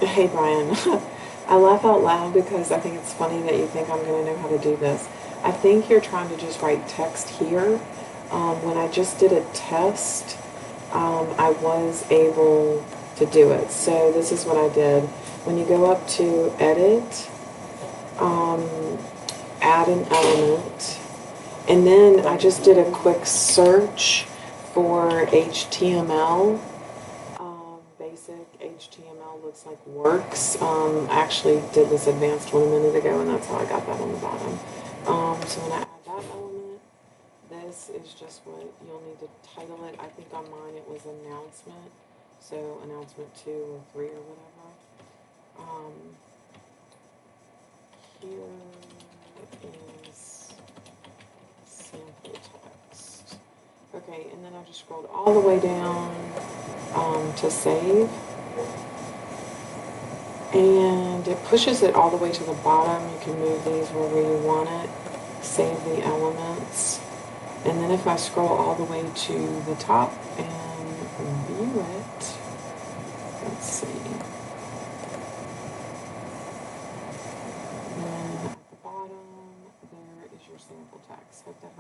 Hey Brian, I laugh out loud because I think it's funny that you think I'm going to know how to do this. I think you're trying to just write text here. When I just did a test, I was able to do it. So this is what I did. When you go up to edit, um, add an element, and then I just did a quick search for HTML. Basic HTML looks like works. I actually did this advanced one a minute ago, and that's how I got that on the bottom. So when I add that element, this is just what you'll need to title it. I think on mine it was announcement, so announcement 2 or 3 or whatever. Um, Here is sample text. Okay, and then I just scrolled all the way down to save. And it pushes it all the way to the bottom. You can move these wherever you want it. Save the elements. And then if I scroll all the way to the top and view it, let's see. And then at the bottom, there is your sample text. Hope that helps.